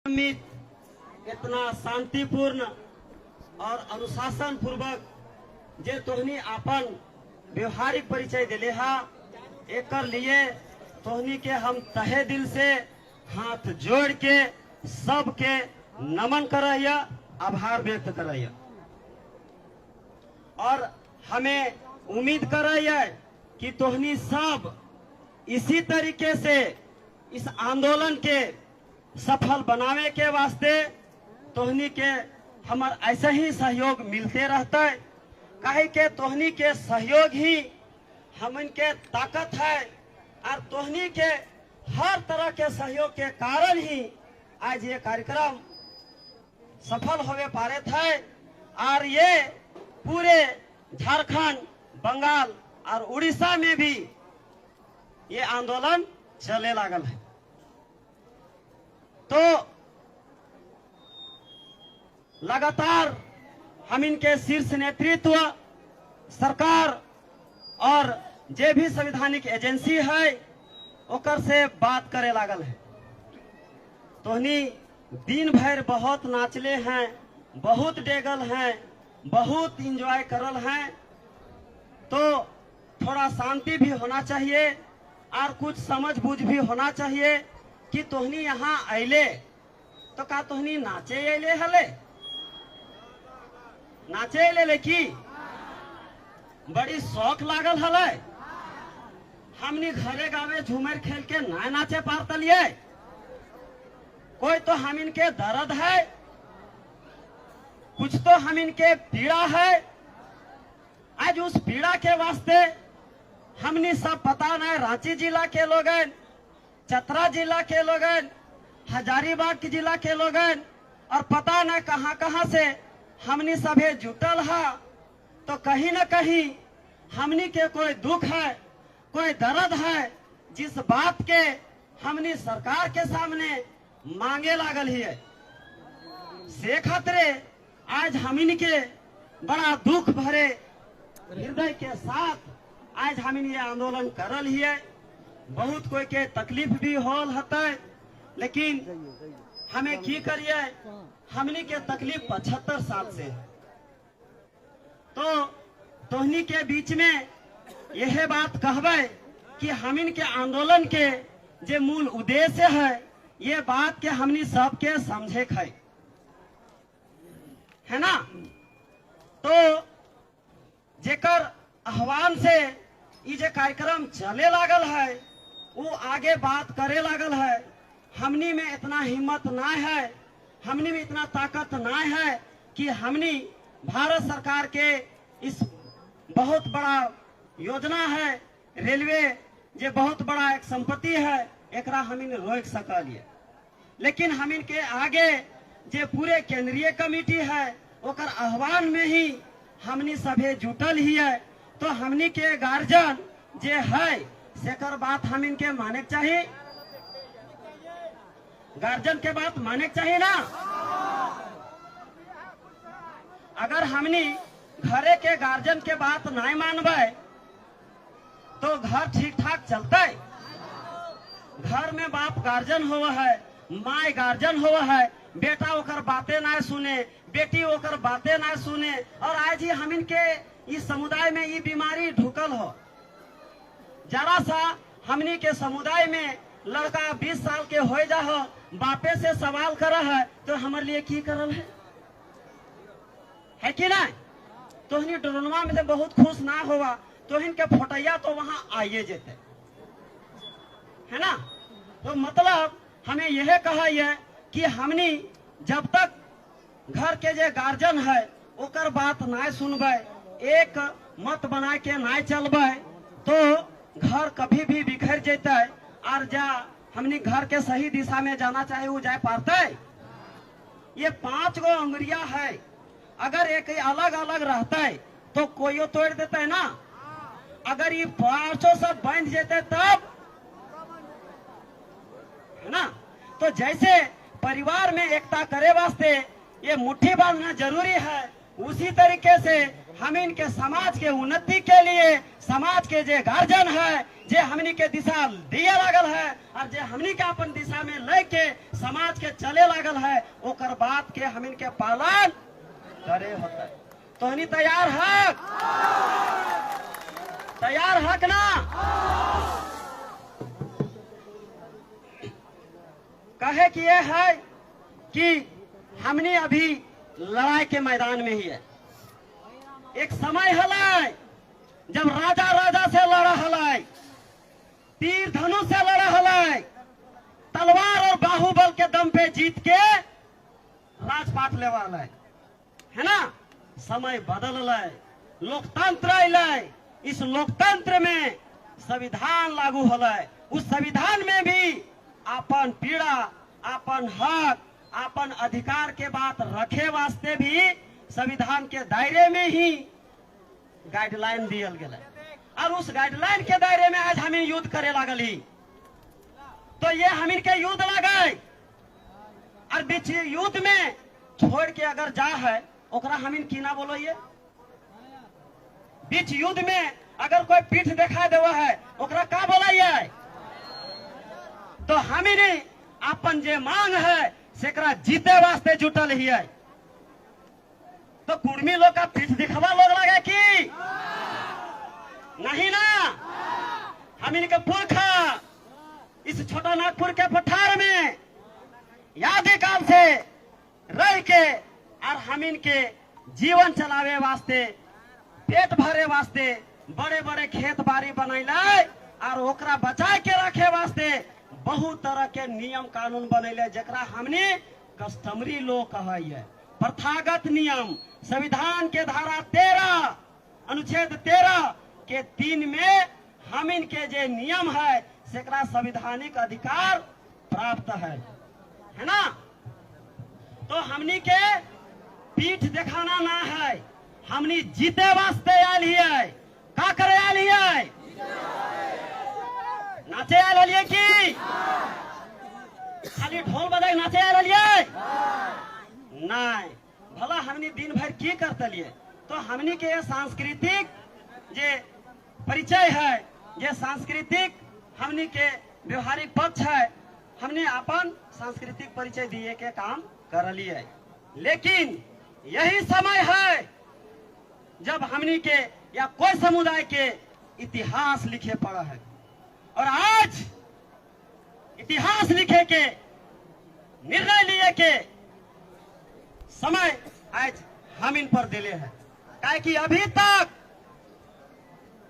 इतना शांतिपूर्ण और अनुशासन पूर्वक जे तोहनी आपन व्यवहारिक परिचय दिले हा, एक लिए तोहनी के हम तहे दिल से हाथ जोड़ के सबके नमन करैया, आभार व्यक्त करैया और हमें उम्मीद करैया कि तोहनी सब इसी तरीके से इस आंदोलन के सफल बनावे के वास्ते तोहनी के हमार ऐसे ही सहयोग मिलते रहता है। काहे के तोहनी के सहयोग ही हमन के ताकत है और तोहनी के हर तरह के सहयोग के कारण ही आज ये कार्यक्रम सफल होवे पारे थे और ये पूरे झारखंड, बंगाल और उड़ीसा में भी ये आंदोलन चले लागल है। तो लगातार हम इनके शीर्ष नेतृत्व, सरकार और जे भी संवैधानिक एजेंसी है ओकर से बात करे लागल है। तोहनी दिन भर बहुत नाचले हैं, बहुत डेगल हैं, बहुत इंजॉय करल हैं। तो थोड़ा शांति भी होना चाहिए और कुछ समझ बूझ भी होना चाहिए कि तोहनी यहाँ अले तो का तोहनी नाचे अले हले, नाचे अले की बड़ी शौक लागल हले। हमनी घरे गावे झूमर खेल के ना नाचे पारतलिए। कोई तो हम इनके दर्द है, कुछ तो हम इनके पीड़ा है। आज उस पीड़ा के वास्ते हमनी सब पता नहीं, रांची जिला के लोगन, चतरा जिला के लोगन, हजारीबाग जिला के लोगन और पता न कहां कहां से हमनी सभे जुटल है। तो कहीं न कहीं हमनी के कोई दुख है, कोई दर्द है, जिस बात के हमनी सरकार के सामने मांगे लागल है। से खतरे आज हमनी के बड़ा दुख भरे हृदय के साथ आज हमनी ये आंदोलन करल है। बहुत कोई के तकलीफ भी होल हते, लेकिन हमें की करिए, हमनी के तकलीफ 75 साल से। तो तोहनी के बीच में यह बात कहबे कि हमिन के आंदोलन के जे मूल उद्देश्य है, ये बात के हमनी सबके समझे है ना। तो जेकर आह्वान से ये जे कार्यक्रम चले लागल है, वो आगे बात करे लागल है। हमनी में इतना हिम्मत ना है, हमनी में इतना ताकत ना है कि हमनी भारत सरकार के इस बहुत बड़ा योजना है, रेलवे जे बहुत बड़ा एक संपत्ति है, एकरा हमिन रोक सकलिए। लेकिन हमिन के आगे जे पूरे केंद्रीय कमेटी है, ओकर आह्वान में ही हमनी सभे जुटल ही है। तो हमनी के गार्जियन जे है सेकर बात हम इनके माने चाहिए, गार्जियन के बात माने चाहिए ना। अगर हमनी घरे के गार्जियन के बात नहीं मानबे तो घर ठीक ठाक चलते। घर में बाप गार्जियन होवा है, माँ गार्जियन होवा है, बेटा ओकर बातें ना सुने, बेटी ओकर बातें ना सुने। और आज ही हम इनके इस समुदाय में ये बीमारी ढुकल हो। जरा सा हमनी के समुदाय में लड़का 20 साल के हो जा हो, बापे से सवाल करा है तो हमारे लिए की करल है कि नहीं। तोहनी ड्रोनवा में से बहुत खुश ना होगा, तोहन के फोटैया तो वहां आइए जेते है ना। तो मतलब हमें यह कहा है कि हमनी जब तक घर के जे गार्जियन है ओकर बात ना सुनबे, एक मत बना के ना चलबे, तो घर कभी भी बिखर जेते और जा हमनी घर के सही दिशा में जाना चाहे वो जाए पाते। ये 5 गो अंगुरिया है, अगर एक अलग अलग रहता है तो कोई तोड़ देता है ना। अगर ये 5 सब बंध जेते तब है ना। तो जैसे परिवार में एकता करे वास्ते ये मुट्ठी बांधना जरूरी है, उसी तरीके से हम इनके समाज के उन्नति के लिए समाज के जे गार्जियन है जे हमनी के दिशा दिए लागल है और जे हमनी के अपन दिशा में लेके समाज के चले लागल है ओकर बात के हम इनके पालन करे होता है। तो हनी तैयार है? तैयार है कि ना? कहे कि ये है कि हमने अभी लड़ाई के मैदान में ही है। एक समय हलाई जब राजा राजा से लड़ा हलाई, तीर धनुष से लड़ा हलाई, तलवार और बाहुबल के दम पे जीत के राजपाट लेवा हलाई, है ना? समय बदल लाए, लोकतंत्र आए, इस लोकतंत्र में संविधान लागू हलाई। उस संविधान में भी अपन पीड़ा, अपन हक, अपन अधिकार के बात रखे वास्ते भी संविधान के दायरे में ही गाइडलाइन दियल गया और उस गाइडलाइन के दायरे में आज हम युद्ध करे लागल ही। तो ये हम इनके युद्ध लगे और बीच युद्ध में छोड़ के अगर जा है ओकरा हम इन की ना बोलो। ये बीच युद्ध में अगर कोई पीठ दिखा देवा है ओकरा का बोला? तो हम अपन जे मांग है सेकरा जीते वास्ते जुटल ही है। तो कुर्मी लोग का पीठ दिखवा लोग लगे कि नहीं ना? हम इनके पुरखा इस छोटा नागपुर के पठार में यादी काल से रह के और हम इनके जीवन चलावे वास्ते, पेट भरे वास्ते बड़े बड़े खेत बाड़ी बनैले और ओकरा बचा के रखे वास्ते बहुत तरह के नियम कानून बनैले जकरा हमने कस्टमरी लॉ कहा है। प्रथागत नियम संविधान के धारा 13 अनुच्छेद 13 के 3 में हम इनके जे नियम है सेकरा संवैधानिक अधिकार प्राप्त है ना? तो हमनी के पीठ दिखाना ना है, हमनी जीते वास्ते आयल है। का करे आयल है? नाचे आयल है कि खाली ढोल बजाय नाचे आयल है? नहीं। भला हमनी दिन भर की करते लिए? तो हमनी के सांस्कृतिक जे परिचय है, ये सांस्कृतिक हमनी के व्यवहारिक पक्ष है, हमने अपन सांस्कृतिक परिचय दिए के काम कर लिए। लेकिन यही समय है जब हमनी के या कोई समुदाय के इतिहास लिखे पड़ा है और आज इतिहास लिखे के निर्णय लिए के समय आज हम इन पर दिले हैं। काहे कि अभी तक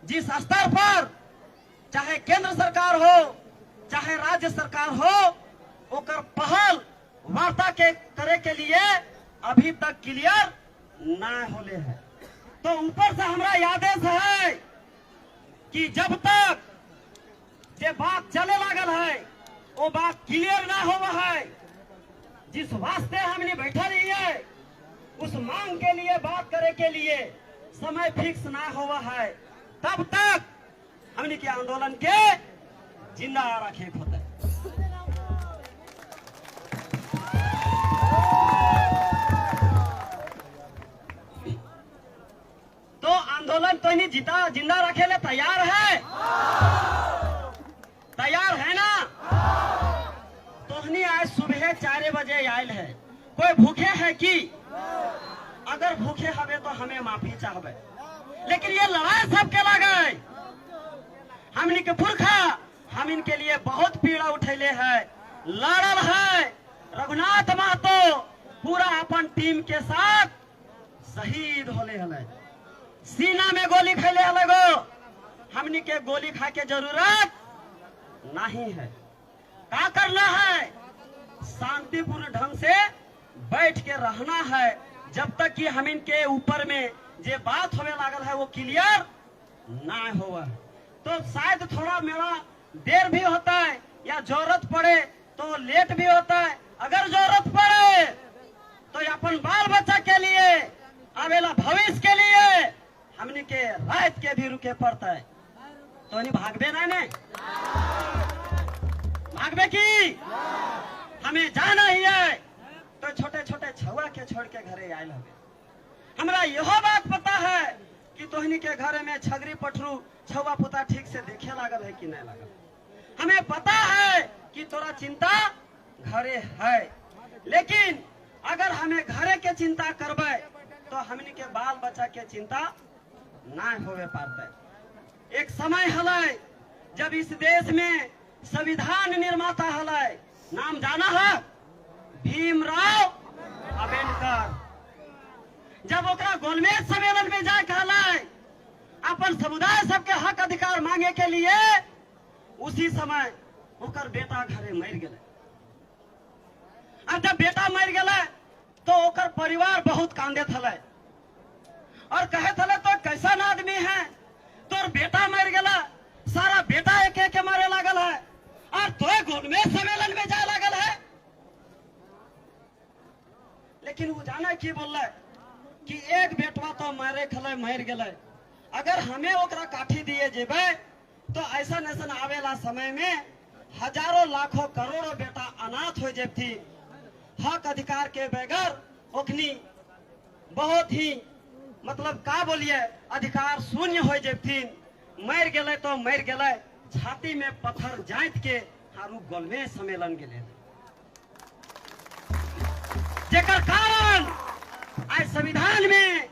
जिस स्तर पर चाहे केंद्र सरकार हो चाहे राज्य सरकार हो ओकर पहल वार्ता के करे के लिए अभी तक क्लियर ना होले है। तो ऊपर से हमरा आदेश है कि जब तक जे बात चले लागल है वो बात क्लियर ना हुआ है, जिस वास्ते हमने बैठा रही है उस मांग के लिए बात करे के लिए समय फिक्स ना हुआ है, तब तक हमने के आंदोलन के जिंदा रखे होता है। तो आंदोलन तो नहीं जीता जिंदा रखे ले तैयार है? तैयार है ना? तो आज सुबह 4 बजे आयल है। कोई भूखे है कि? अगर भूखे हवे तो हमें माफी चाहबे, लेकिन ये लड़ाई सबके लगे। हमनी के पुरखा हम इनके लिए बहुत पीड़ा उठैले है, लड़ल है। रघुनाथ महतो पूरा अपन टीम के साथ शहीद होले हले, सीना में गोली खैले हले गो। हमनी के गोली खा के जरूरत नहीं है। क्या करना है? शांतिपूर्ण ढंग से बैठ के रहना है जब तक कि हम इनके ऊपर में जे बात होने लागल है वो क्लियर ना हुआ। तो शायद थोड़ा मेरा देर भी होता है या जरूरत पड़े तो लेट भी होता है। अगर जरूरत पड़े तो अपन बाल बच्चा के लिए आवेला भविष्य के लिए हमने के रात के भी रुके पड़ता है। तो नहीं भागबे ना भागबे की हमें जाना ही है। तो छोटे छोटे छुआ के छोड़ के घरे आयल हवे। हमरा यह बात पता है कि तोहनी के घर में छगरी पठरू छुआ पुता ठीक से देखे लागल है कि नहीं लागल। हमें पता है कि तोरा चिंता घरे है, लेकिन अगर हमें घरे के चिंता करबे तो हमनी के बाल बच्चा के चिंता नहीं होवे पाते। एक समय हलै जब इस देश में संविधान निर्माता हलै, नाम जाना है भीमराव अंबेडकर। जब ओकरा गोलमेज सम्मेलन में जाके हलै अपन समुदाय सबके हक अधिकार मांगे के लिए, उसी समय ओकर बेटा घरे मर गए। अब जब बेटा मर गए तो ओकर परिवार बहुत कांदे थले और कहे थले तो कैसन आदमी है, तोर बेटा मर गया, सारा बेटा एक एक के मारे लागल है और तो गोलमेज सम्मेलन में जाए लागल है। लेकिन वो जाना की बोल कि एक बेटवा तो मारे खले मर गए, अगर हमें ओकरा काठी दिए जेबे तो ऐसा ऐसा आवेला समय में हजारों लाखों करोड़ों बेटा अनाथ हो जेबथी, हक अधिकार के बगैर ओखनी बहुत ही मतलब का बोलिए अधिकार शून्य हो जेबथिन। मर गए तो मर गए, छाती में पत्थर जाइत के हारू गोलमेज सम्मेलन गेले, जेकर कारण आज संविधान में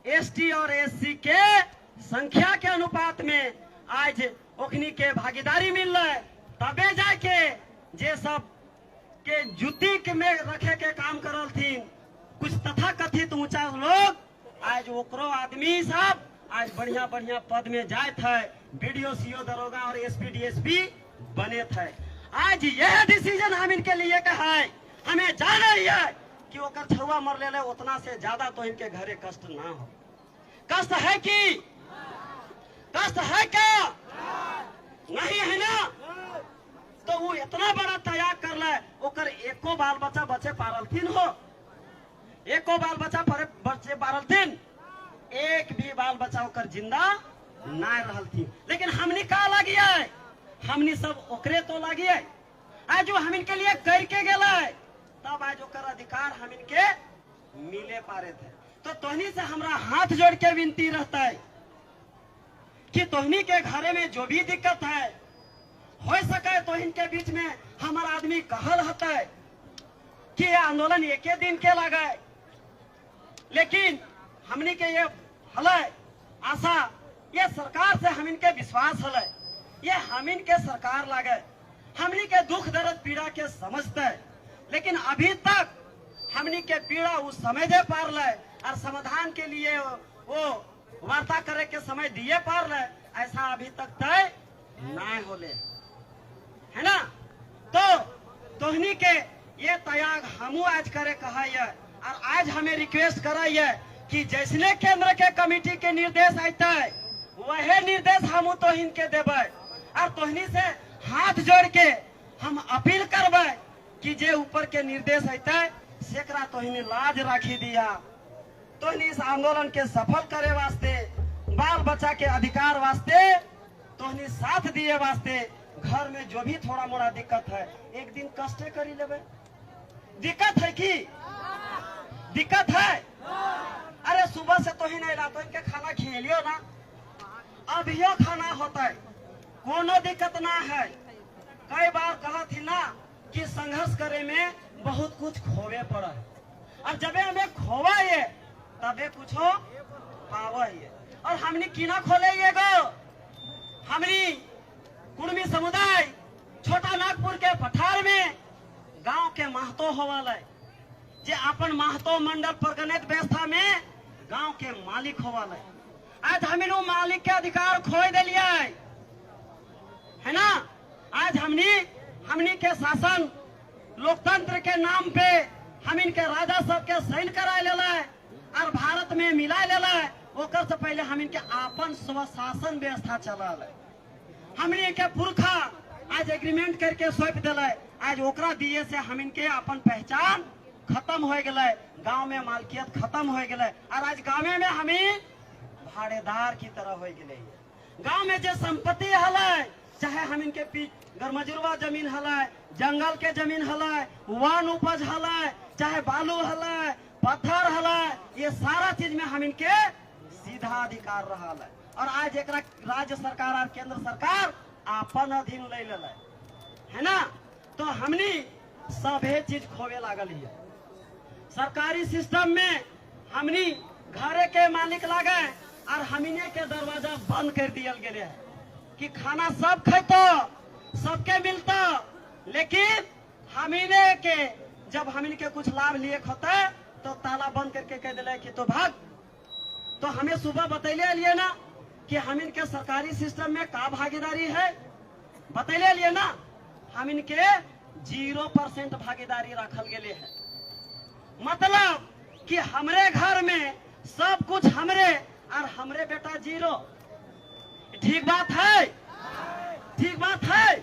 एसटी और एससी के संख्या के अनुपात में आज ओखनी के भागीदारी मिल रहा है। तबे जाके जे सब के जुती के में रखे के काम करल थी कुछ तथा कथित ऊंचा लोग, आज ओकरो आदमी सब आज बढ़िया बढ़िया पद में जाए थे, बीडीओ सीओ दरोगा और एसपी डीएसपी बने थे। आज यह डिसीजन हम इनके लिए का है, हमें जाना ही है कि ओकर छुआ मर ले उतना से ज्यादा तो इनके घरे कष्ट ना हो। कष्ट है कि कष्ट है क्या? नहीं है ना? तो वो इतना बड़ा त्याग कर ले, ओकर एको बाल बच्चा बचे पारलथिन हो, एको बाल बच्चा बच्चे पारलथिन, एक भी बाल बच्चा ओकर जिंदा ना रहलथिन। लेकिन हमनी का लगी है, हमनी सब ओकरे तो लगी है। आज जो हम इनके लिए करके गए तब आज ओकर अधिकार हम इनके मिले पारे थे। तो तोहनी से हमरा हाथ जोड़ के विनती रहता है कि तोहनी के घरे में जो भी दिक्कत है हो सके तो इनके बीच में हमारा आदमी कहल होता है कि ये आंदोलन एक दिन के लगे, लेकिन हमनी के ये हले आशा, ये सरकार से हम इनके विश्वास हले, ये हम इनके सरकार लागे, हमनी के दुख दर्द पीड़ा के समझते है। लेकिन अभी तक हमनी के पीड़ा उस समझे पार ले और समाधान के लिए वो वार्ता करे के समय दिए पार ले, ऐसा अभी तक तय नहीं होले है ना। तो तोहनी के ये त्याग हमू आज करे कहा है और आज हमें रिक्वेस्ट करा है कि जैसने केंद्र के कमेटी के निर्देश आता है वह निर्देश हम तो इनके देवे और तोहनी से हाथ जोड़ के हम अपील करबे कि जे ऊपर के निर्देश आता है सेकरा तोहनी लाज राखी दिया, तोहनी इस आंदोलन के सफल करे वास्ते, बाल बच्चा के अधिकार वास्ते तोहनी साथ दिए वास्ते, घर में जो भी थोड़ा मोड़ा दिक्कत है एक दिन कष्टे करी लेबे। दिक्कत है कि दिक्कत है? अरे सुबह से तो ही नहीं रहा तो इनके खाना खिलियो ना, अभियो खाना होता है, कोनो दिक्कत ना है। कई बार कहा थी ना कि संघर्ष करे में बहुत कुछ खोवे पड़ा है, और जब हमें खोवा ये तबे कुछ हो पावा ये। और हमने किना खोले ये गो, हमने कुर्मी समुदाय छोटा नागपुर के पठार में गांव के महतो होवाले, जे अपन महतो मंडल प्रगणित व्यवस्था में गांव के मालिक होवाले। आज हमें मालिक के अधिकार खोई दिलिए है ना। आज हमनी के शासन लोकतंत्र के नाम पे हम इनके राजा सब के साइन करा लेला और भारत में मिला लेला, ओकर से पहले हम इनके अपन स्वशासन व्यवस्था चला ले। हमने के पुरखा आज एग्रीमेंट करके सौंप दिला, आज ओकरा दिए से हम इनके अपन पहचान खत्म हो गए, गांव में मालकियत खत्म हो गए और आज गांव में हमें भाड़ेदार की तरह हो गए। गांव में जो संपत्ति हल, चाहे हम इनके गरमजुरवा जमीन हल, जंगल के जमीन हल, वन उपज हल, चाहे बालू हल, पत्थर हला, ये सारा चीज में हम इनके सीधा अधिकार रहा है। और आज एक राज्य सरकार और केंद्र सरकार अपन अधीन ले ले है ना, तो हमनी सभे चीज खोवे लागल है। सरकारी सिस्टम में हमनी घरे के मालिक लागे और हमने के दरवाजा बंद कर दिया गए है कि खाना सब खैतो, सबके मिलता, लेकिन हमने के जब हमने के कुछ लाभ लिए होता तो ताला बंद करके कह दिले कि तो भाग। तो हमें सुबह बतैले लिए ना कि हम इनके सरकारी सिस्टम में का भागीदारी है, बतैले लिए ना, हम इनके 0% भागीदारी रखल गए है। मतलब कि हमरे घर में सब कुछ हमरे और हमरे बेटा 0। ठीक बात है? ठीक बात है?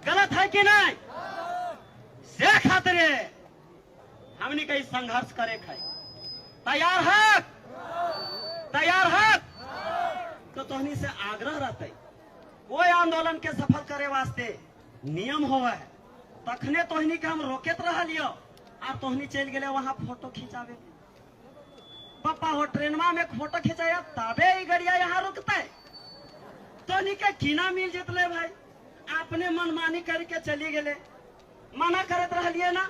गलत है कि नहीं? से खातरे हमने कहीं संघर्ष करे है। तैयार है? तैयार है? तो तोहनी से आग्रह रहते, कोई आंदोलन के सफल करे वास्ते नियम होवे तखने तोहनी के हम रोकेत रह लियो और तोहनी चल गए वहां फोटो खिंचावे। पापा हो ट्रेनमा में फोटो खिंचाया तबे ही गड़िया यहाँ रुकते। तोहनी के कीना मिल जितले भाई, आपने मनमानी करके चली गए, मना करत रह लिए ना।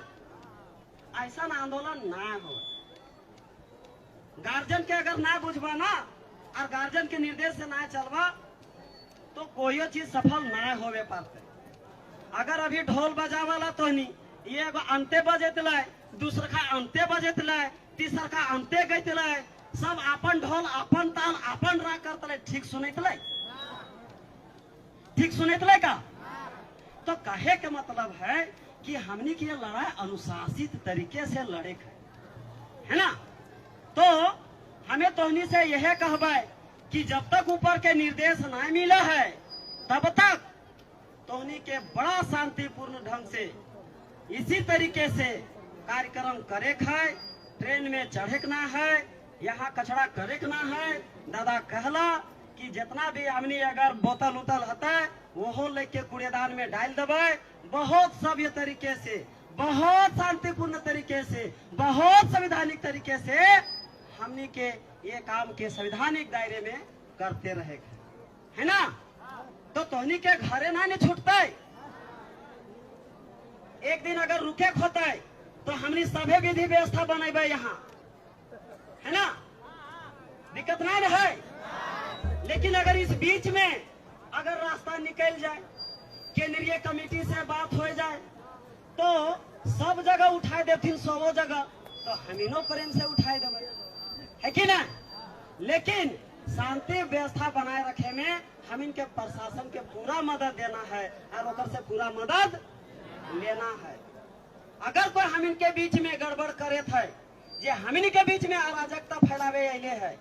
ऐसा आंदोलन ना हो। गार्जियन के अगर ना बुझबा ना और गार्जियन के निर्देश से ना चलवा तो कोई चीज सफल ना होवे पाते। अगर अभी ढोल बजावाला तो नहीं, ये एगो अंते बजेतला, दूसरा का अंते बजेतला, तीसरा का अंते गईतला, सब अपन ढोल अपन ताल अपन राग करतले। ठीक सुनैतले? ठीक सुनैतले का? तो कहे के मतलब है कि हमनी की लड़ाई अनुशासित तरीके से लड़े है ना। तो हमें तोहनी से यह कहबे कि जब तक ऊपर के निर्देश ना मिला है तब तक तोहनी के बड़ा शांतिपूर्ण ढंग से इसी तरीके से कार्यक्रम करे है। ट्रेन में चढ़े ना है, यहाँ कचरा करे ना है। दादा कहला कि जितना भी हमनी अगर बोतल उतल होता है वो लेके कूड़ेदान में डाल देवे। बहुत सभ्य तरीके से, बहुत शांतिपूर्ण तरीके से, बहुत संवैधानिक तरीके से हमनी के ये काम के संवैधानिक दायरे में करते रहेगा, है ना। तो तोहनी के घरे ना नहीं छूटता। एक दिन अगर रुके होता है तो हमनी सभे विधि व्यवस्था बनेबे यहाँ, है ना, दिक्कत नहीं है। लेकिन अगर इस बीच में अगर रास्ता निकल जाए, केंद्रीय कमेटी से बात हो जाए तो सब जगह उठाए देथिन, 100 जगह, तो हमीनो प्रेम से उठाए देवे, है कि ना। लेकिन शांति व्यवस्था बनाए रखे में हम इनके प्रशासन के पूरा मदद देना है और ओकर से पूरा मदद लेना है। अगर कोई हम इनके बीच में गड़बड़ करे थे, जे हम इनके बीच में अराजकता फैलावे अले है,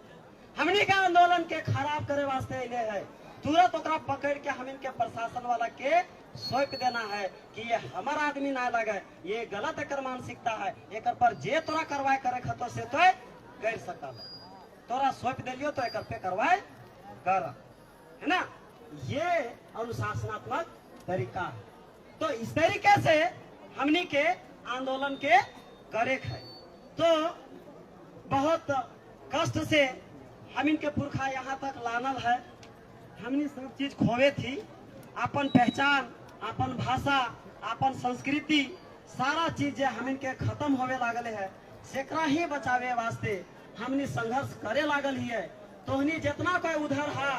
हमनी के आंदोलन के खराब करे वास्ते अले है, तुरंत ओकरा पकड़ के हम इनके प्रशासन वाला के सौंप देना है कि ये हमारा आदमी ना लगे, ये गलत एकर मानसिकता है, एक पर जे तोरा कार्रवाई करे खतो से तो कर सकता है, तोरा सौंप दिलियो तो एक पे कार्रवाई कर, है ना। ये अनुशासनात्मक तरीका है। तो इस तरीके से हमनी के आंदोलन के करे है। तो बहुत कष्ट से हम इनके पुरखा यहाँ तक लानल है। हमने सब चीज खोवे थी, अपन पहचान, अपन भाषा, अपन संस्कृति, सारा चीज हम इनके खत्म होवे लागले है। सेकरा ही बचावे वास्ते हमने संघर्ष करे लागल ही है। तोहनी जितना कोई उधर हा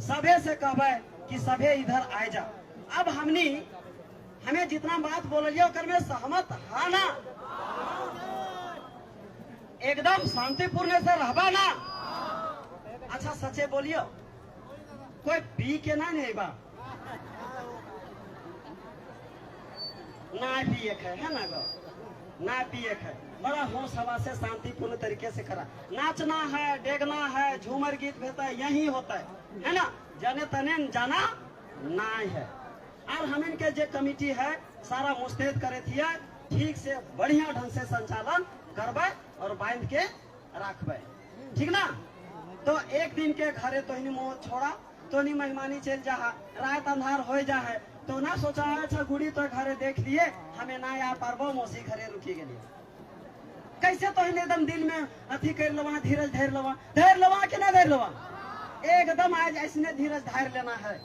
सभे से कहबे कि सभे इधर आए जा। अब हमें जितना बात बोलिए ओकर में सहमत हा ना, एकदम शांतिपूर्ण से रहबा ना। अच्छा सचे बोलियो, कोई पी के ना नहीं बा ना पिए है ना गो, ना पिए है, बड़ा होश हवा से शांतिपूर्ण तरीके से करा। नाचना है, डेगना है, झूमर गीत भेता है, यही होता है ना। जाने तने जाना ना है। और हम इनके जो कमेटी है सारा मुस्तैद करे थी, ठीक से बढ़िया ढंग से संचालन करबे और बांध के रखबे, ठीक ना। तो एक दिन के घरे तो मुँह छोड़ा तो नहीं मेहमानी चल जा, रात अंधार हो जा है तो ना सोचा अच्छा गुड़ी तो घरे देख लिए, हमें ना यार पारबो, मौसी घरे रुकी गई, कैसे तो एकदम दिल में अथी कर लवा, धीरज धैर्य लवा कि ना धैर्य लवा। एकदम आज ऐसने धीरज धैर्य लेना है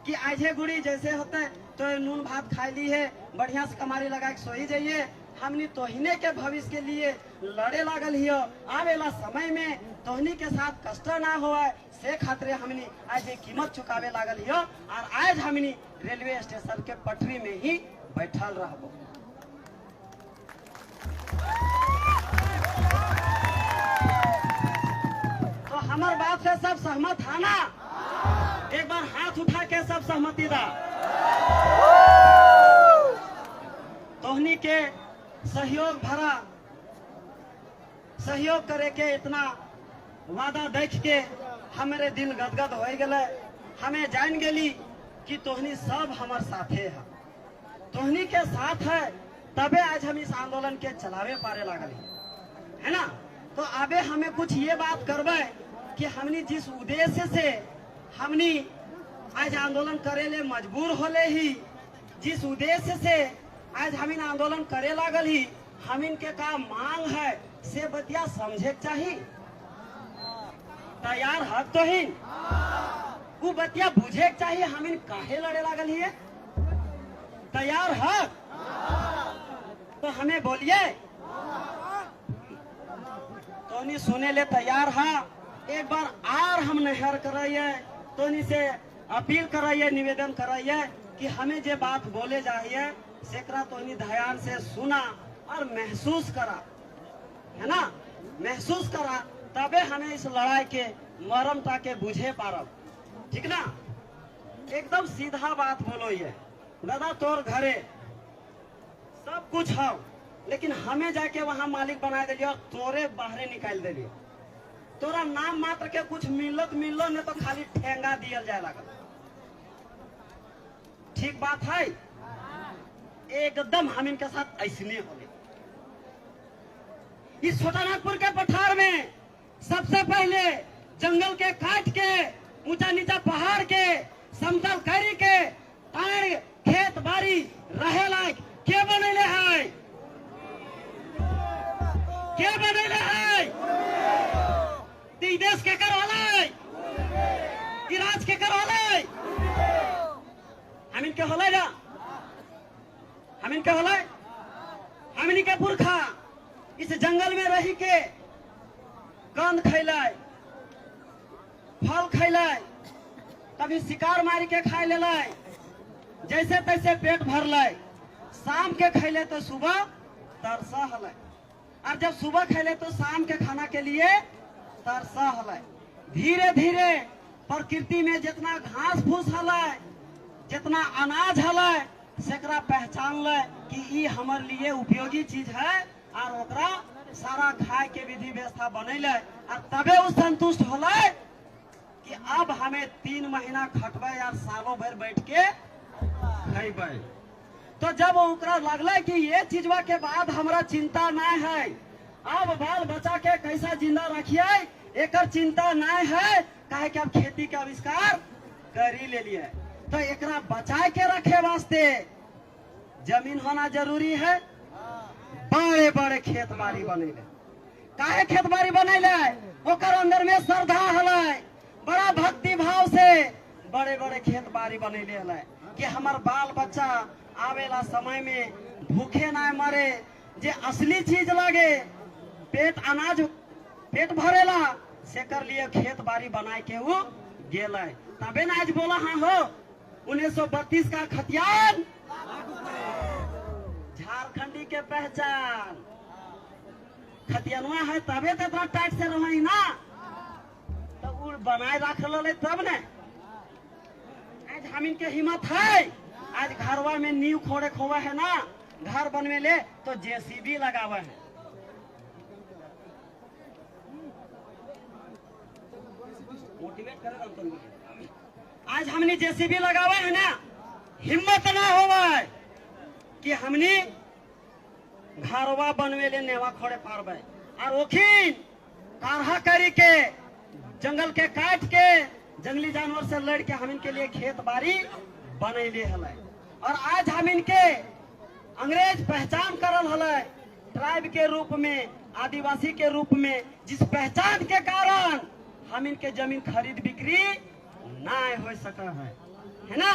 कि आजे गुड़ी जैसे होते तो नून भात खा ली है, बढ़िया से कमारी लगा के सोई जाइए। हमनी तोहने के भविष्य के लिए लड़े लागल हियो, आवेला समय में तोहनी के साथ कष्ट ना हो से खातिर हमनी आज ये कीमत चुकावे लागल हियो। और आज हमनी रेलवे स्टेशन के पटरी में ही बैठल रहबो। तो हमार बात से सब सहमत है ना? एक बार हाथ उठा के सब सहमति दा। तोहनी के सहयोग भरा सहयोग करे के इतना वादा देख के हमारे दिल गदगद हो गए। हमें जान गेली कि तोहनी सब हमारे साथे है, तोहनी के साथ है, तबे आज हम इस आंदोलन के चलावे पारे लागल है ना। तो अबे हमें कुछ ये बात करबे कि हमनी जिस उद्देश्य से हमनी आज आंदोलन करे ले मजबूर होले ही, जिस उद्देश्य से आज हम आंदोलन करे लागल ही, हम इनके का मांग है से बतिया समझे चाहिए। तैयार हक तो ही वो बतिया बुझे चाहिए हम इन काहे लड़े लागल ही। तैयार हक तो हमें बोलिए, तो नहीं सुने ले तैयार है। एक बार आर हम नहर कराइए, तो नहीं से अपील कराइए, निवेदन कराइए कि हमें जो बात बोले जाइए सेकरा तो नहीं ध्यान से सुना और महसूस करा, है ना, महसूस करा, तबे हमें इस लड़ाई के मरमता के बुझे पारब, ठीक ना। एकदम सीधा बात बोलो ये दादा, तोर घरे सब कुछ है, लेकिन हमें जाके वहां मालिक बना दिलियो और तोरे बाहरे निकाल दिलियो। तोरा नाम मात्र के कुछ मिलो नहीं तो खाली ठेंगा दिया जाए लागल। ठीक बात है, एकदम हम इनके साथ ऐसने होले। इस छोटानागपुर के पठार में सबसे पहले जंगल के काट के ऊंचा नीचा पहाड़ के समतल करी के ताड़ खेत बाड़ी रहे लायक के बनैले है, के बनैले है। ती देश के करवाले, ई राज के करवाले, हम इनके होले ना, हम इनके होले, हम इनके पुरखा इस जंगल में रही के कंद खैलाय, फल खैलाय, कभी शिकार मारी के खाए ले लाय, जैसे तैसे पेट भर लाय। शाम के खैले तो सुबह तरसा हलाय, और जब सुबह खैले तो शाम के खाना के लिए तरसा हलाय। धीरे धीरे प्रकृति में जितना घास फूस हलाय, जितना अनाज हलाय, सेकरा पहचान ले कि ई हमारे लिए उपयोगी चीज है, और ओकरा सारा खाए के विधि व्यवस्था बनैले, और तबे वो संतुष्ट होले कि अब हमें 3 महीना खटबे यार सालों भर बैठ के खैबे। तो जब ओकरा लगले कि ये चीजवा के बाद हमरा चिंता नहीं है, अब बाल बच्चा के कैसा जिंदा रखिए एकर चिंता नहीं है, काहे कि अब खेती के आविष्कार करी ले लिए। तो एकरा बचाए के रखे वास्ते जमीन होना जरूरी है। बड़े बड़े खेत बाड़ी बनैले, काहे खेत बाड़ी बनैले, ओकर अंदर में श्रद्धा हलै, बड़ा भक्ति भाव से बड़े बड़े खेत बाड़ी बनैले हलै कि हमार बाल बच्चा आवेला समय में भूखे ना मरे, जे असली चीज लगे पेट अनाज पेट भरेला से कर लिए खेत बाड़ी बनाए के वो गेलै। तबे ना आज बोला हाँ हो 1932 का खतियान झारखंडी के पहचान खतियानवा है, तबे तो इतना टाइट से रही ना, तो वो बनाए रख ले तब ने आज हम इनके हिम्मत है। आज घरवा में नींव खोड़े खोवा है ना, घर बनवे ले तो जेसीबी लगावा है। मोटिवेट करे आज हमने जेसीबी लगावा है ना, हिम्मत ना होवा कि हमने घरवा बनवे ले नेवा खोड़े पारबे, और ओखिन कारहा करी के जंगल के काट के जंगली जानवर से लड़ के हम इनके लिए खेत बाड़ी बनैले हलै। और आज हम इनके अंग्रेज पहचान करल हलै ट्राइब के रूप में, आदिवासी के रूप में, जिस पहचान के कारण हम इनके जमीन खरीद बिक्री ना हो सका है ना।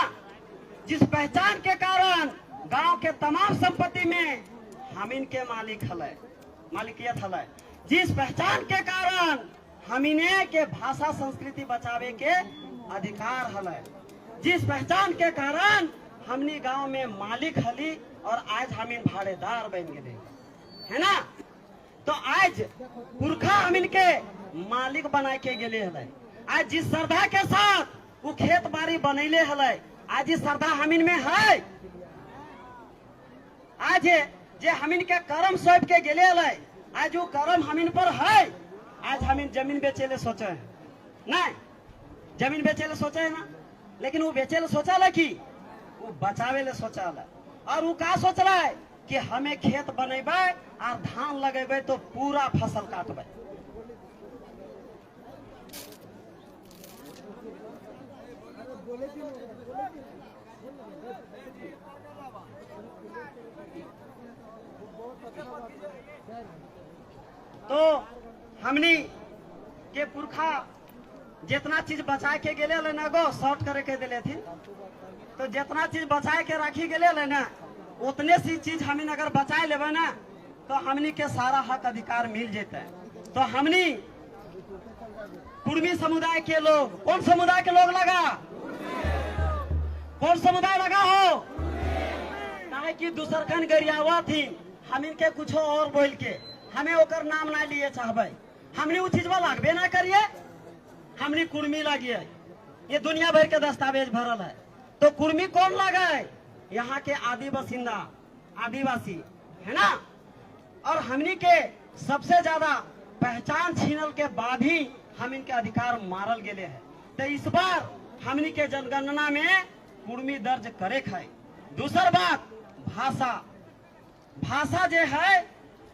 जिस पहचान के कारण गांव के तमाम संपत्ति में हम इनके मालिकियत हल। जिस पहचान के कारण हम इन्हें के भाषा संस्कृति बचावे के अधिकार हल। जिस पहचान के कारण हमनी गांव में मालिक हली और आज हम इन भाड़ेदार बन गए है ना। तो आज पुरखा हम इनके मालिक बना के गेले हल। आज जिस श्रद्धा के साथ वो खेत बाड़ी बनैले हल, आज इस श्रद्धा हमिन में है। आज जे हमिन के कर्म सौंप के गेले हल, आज वो कर्म हमिन पर है। आज हमिन जमीन बेचे ले सोचे है नहीं, जमीन बेचे ले सोचे है ना, लेकिन वो बेचे ले सोचा है कि वो बचावे ले सोचा है। और वो का सोच रहा है कि हमें खेत बनेबे और धान लगेबे तो पूरा फसल काटबे। तो हमनी के पुरखा जितना चीज बचा के गेले ना गो शॉर्ट करे के दिले थी, तो जितना चीज बचा के रखी गेले ना उतने सी चीज हमिन अगर बचा लेबे ना तो हमनी के सारा हक अधिकार मिल जेते। तो हमनी कुर्मी समुदाय के लोग, कौन समुदाय के लोग लगा, कौन समुदाय लगा हो, काहे कि दूसर खन गरियावा थी हम इनके कुछ और बोल के हमें ओकर नाम ना लिए चाहबे, हमने वो चीज लागबे ना करिए, हमने कुर्मी लगिए। ये दुनिया भर के दस्तावेज भरल है। तो कुर्मी कौन लगा है, यहाँ के आदि बासिंदा, आदिवासी है ना। और हमनी के सबसे ज्यादा पहचान छीनल के बाद ही हम इनके अधिकार मारल गेले हैं। तो इस बार हमनी के जनगणना में कुर्मी दर्ज करे है। दूसर बात भाषा जे है,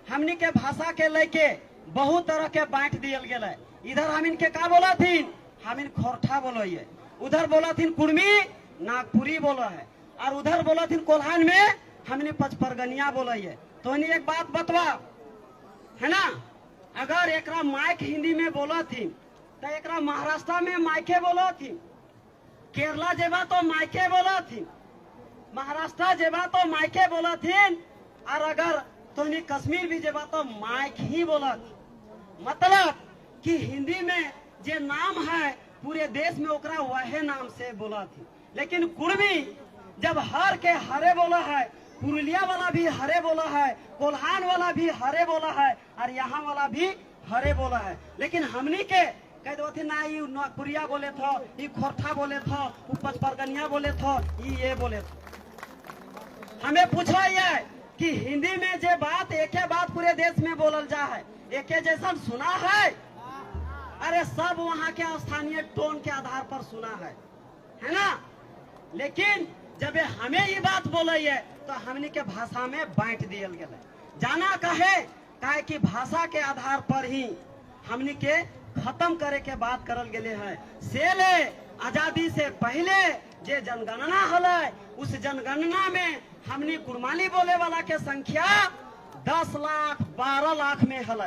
हमनी के भाषा के लेके बहुत तरह के बांट दियल गेल है। इधर हम इनके का बोला थी, हम इन खोरठा बोलो है, उधर बोला थी कुर्मी नागपुरी बोलो है, और उधर बोला थी कोल्हान में हमने पचपरगनिया बोला है। तो एक बात बतवा है ना, अगर एकरा माइक हिंदी में बोला थी तो एकरा महाराष्ट्र में माइके बोला थी, केरला जेबा तो माइके बोला थी, महाराष्ट्र जेबा तो माइके बोला थी, और अगर तो कश्मीर भी जेबा तो माइक ही बोला थी। मतलब कि हिंदी में जे नाम है पूरे देश में ओकरा वह नाम से बोला थी। लेकिन कुर्मी जब हर के हरे बोला है, पुरुलिया वाला भी हरे बोला है, कोल्हान वाला भी हरे बोला है, और यहाँ वाला भी हरे बोला है। लेकिन हमनी के कह दो थे ना, ये नागपुरिया बोले थो, ये खोरठा बोले थो, वो पचपरगनिया बोले थो, ये बोले थो। हमें पूछा ये कि हिंदी में जे बात एक बात पूरे देश में बोलल जा है, एक जैसा सुना है? अरे सब वहाँ के स्थानीय टोन के आधार पर सुना है ना। लेकिन जब हमें ये बात बोले है तो हमने के भाषा में बांट दियल गया। जाना काहे कि भाषा के आधार पर ही हमने के खत्म करे के बात करल गेले है। से ले आजादी से पहले जे जनगणना हल, उस जनगणना में हमने कुर्माली बोले वाला के संख्या 10 लाख 12 लाख में हल।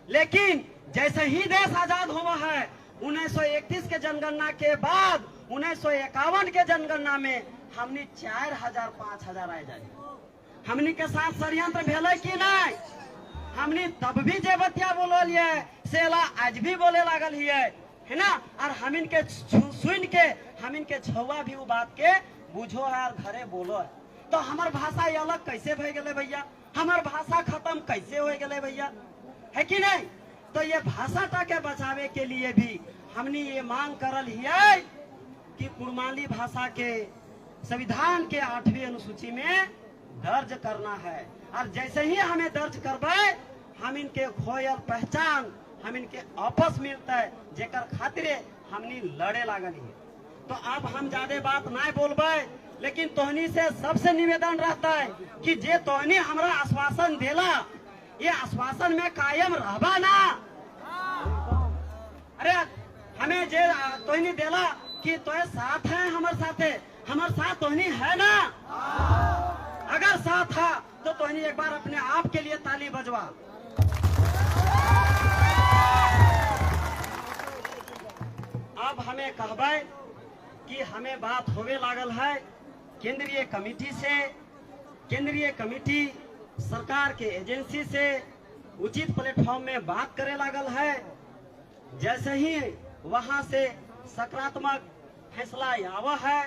लेकिन जैसे ही देश आजाद हुआ है 1931 के जनगणना के बाद 1951 के जनगणना में हमने 4000 5000 आ जाए। हमने के साथ षड्यंत्र भेल कि नहीं? हमने तब भी जे बतिया बोलिए सेला आज भी बोले लागल है ना। और हम इनके सुन के हम इनके छुआ भी वो बात के बुझो है और घरे बोलो है। तो हमार भाषा ये अलग कैसे भय गए भैया, हमार भाषा खत्म कैसे हो गए भैया, है कि नहीं? तो ये भाषा टा के बचावे के लिए भी हमने ये मांग करल है कि कुर्माली भाषा के संविधान के 8वीं अनुसूची में दर्ज करना है। और जैसे ही हमें दर्ज करबे हम इनके खोयल पहचान हम इनके आपस मिलता है, जेकर खातिरे हमने लड़े लागल है। तो अब हम ज्यादा बात ना बोलबे, लेकिन तोहनी से सबसे निवेदन रहता है कि जे तोहनी हमरा आश्वासन देला, ये आश्वासन में कायम रहबा ना। अरे हमें जे तोहनी देला कि तोहे साथ है, हमारे साथ तोहनी है ना। अगर साथ है तो तोहनी एक बार अपने आप के लिए ताली बजवा। अब हमें कहबे कि हमें बात होवे लागल है केंद्रीय कमेटी से। केंद्रीय कमेटी सरकार के एजेंसी से उचित प्लेटफॉर्म में बात करे लागल है। जैसे ही वहां से सकारात्मक फैसला आवा है,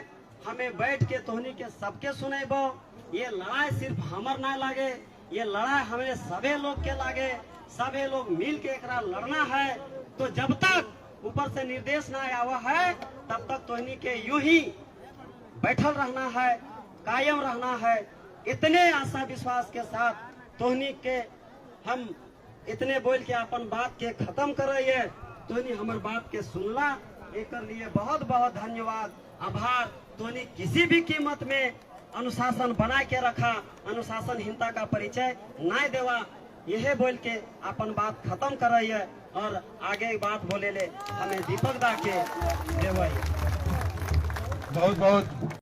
हमें बैठ के तोहनी के सबके सुनेबो। ये लड़ाई सिर्फ हमर ना लागे, ये लड़ाई हमें सभी लोग के लागे, सभी लोग मिल के एकरा लड़ना है। तो जब तक ऊपर से निर्देश ना आवा है तब तक तोहनी के यूं ही बैठल रहना है, कायम रहना है। इतने आशा विश्वास के साथ तोहनी के हम इतने बोल के अपन बात के खत्म कर रही है। तोहनी हमार बात के सुनला, एक लिए बहुत बहुत धन्यवाद, आभार। तोहनी किसी भी कीमत में अनुशासन बना के रखा, अनुशासनहीनता का परिचय ना देवा। यह बोल के अपन बात खत्म कर रही है और आगे बात बोले ले हमें दीपक दा के देवाई। बहुत बहुत